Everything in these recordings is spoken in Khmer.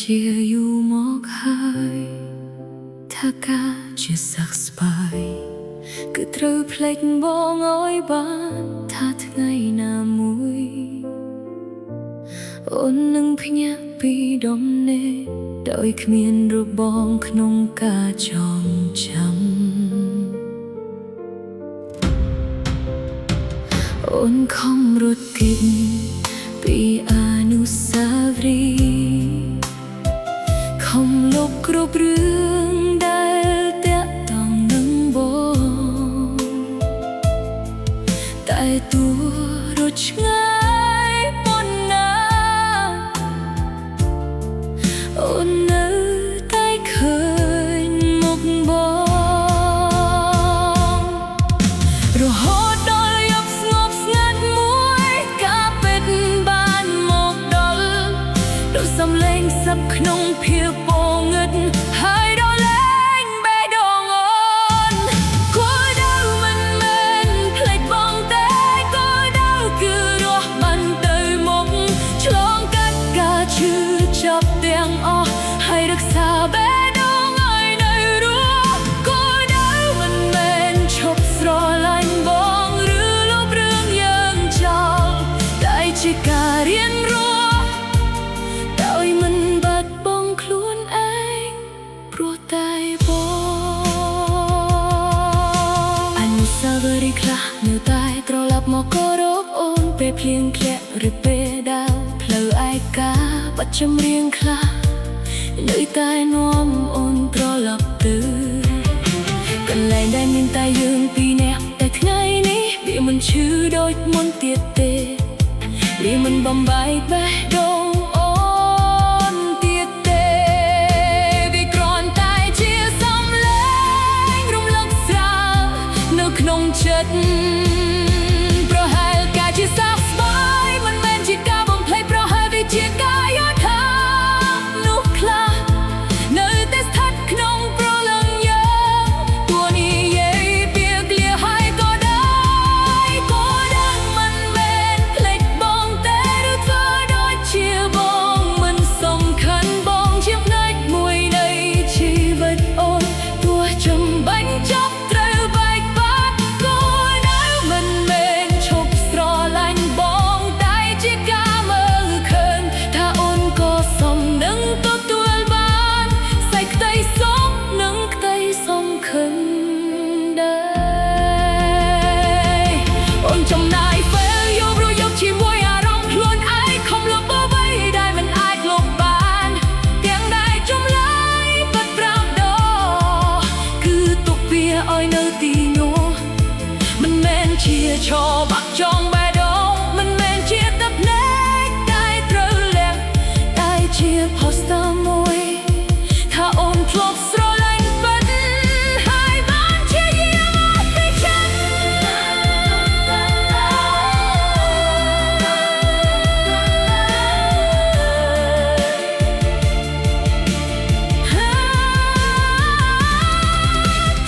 ជាយូរមកហើយថាការជាសះស្បើយគឺត្រូវភ្លេចបងឲ្យបានថាថ្ងៃណាមួយអូននឹងភ្ញាក់ពីដុំនេះដោយគ្មានរបងក្នុងការចងចាំអូនខំរត់គេចពីអនុស្សាវរីយ៍ខំលុបគ្រប់រឿងដែលតាក់ទងនឹងបងតែតួរត់ឆ្ងាយប៉ុណ្ណាអូននៅតែឃើញមុខបងរហូតដល់យប់ស្ងប់ស្ងាត់មួយការពិតបានមកដល់ដូចសំឡេងសឹកក្នុងភាពពងឹតហើយដល់លែងបេះដូងអូនគោលដៅមិនមែនភ្លេចបងទេគោលដៅគឺរស់បានទៅមុខឆ្លងកាត់ការឈឺចាប់ទាំងអស់ហើយរក្សាបេះដូងឲ្យនៅរស់គោលដៅមិនមែនឈប់ស្រឡាញ់បងឬលុបរឿងយើងចោលតែជាការរៀនរស់ដោយមិនបាត់បង់ខ្លួនឯងព្រោះតែបងអនុស្សាវរីយ៍ខ្លះនៅតែត្រឡប់មកគោរពអូនពេលភ្លៀងធ្លាក់ឬពេលដើរផ្លូវឯកាបတ်ចម្រៀងខ្លះនៅតែនាំអូនត្រឡប់ទៅកន្លែងដែលមានតែយើងពីរនាក់តែថ្ងៃនេះវាមិនឈឺដូចមុនទៀតទេវាមិនបំបែកបេះដូងអូនទៀតទេវាគ្រាន់តែជាសំឡេងរំលឹកស្រាលនៅក្នុងចិត្តប្រហែលការជាសះស្បើយមិនមែនជាការបំភ្លេចប្រហែលវាជាការយល់ថានោះខ្លះនៅតែស្ថិតក្នុងព្រលឹងយើងទោះនិយាយពីក្លៀហើយក៏ដោយគោលដៅមិនមែនភ្លេចបងទេឬធ្វើដូចជាបងមិនសំខាន់បងជាផ្នែកមួយនៃជីវិតអូនទោះចំបាញ់ចប់ត្រូវបែកបាត់គោលដៅមិនមែនឈប់ស្រឡាញ់បងតែជាការមើលឃើញថាអូនក៏សមនឹងទទួលបានសេចក្តីសុខនិងក្តីសង្ឃឹមដែរអូនចំណាយពេលយប់រយប់ជាមួយអារម្មណ៍ខ្លួនឯងខំលុបអ្វីដែលមិនអាចលុបបានទាំងដែលចម្លើយពិតប្រាប់ដល់គឺទុកវាឲ្យនៅទីនោះមិនមែនជាឈរបាក់ចងបេះដូងមិនមែនជាទឹកភ្នែកតែត្រូវលាក់តែជាផុសតាមួយថាអូនធ្លាប់ស្រឡាញ់ពិតហើយបានជាយាមអត់ពីចិន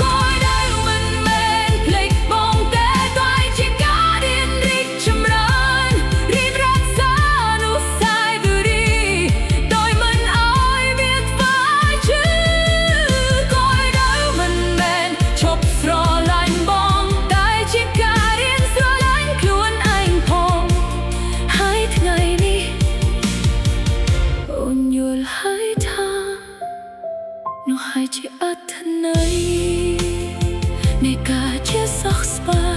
គោលដៅមិនមែនភ្លេចបងទេតែជាការរៀនរីកចម្រើនរៀនរក្សាអនុស្សាវរីយ៍ដោយមិនឲ្យវាខ្វាយឈឺគោលដៅមិនមែនឈប់ស្រឡាញ់បងតែជាការរៀនស្រឡាញ់ខ្លួនឯងផងហើយថ្ងៃនេះអូនយល់ហើយថានោះហើយជាអត្ថន័យនៃការជាសះស្បើយ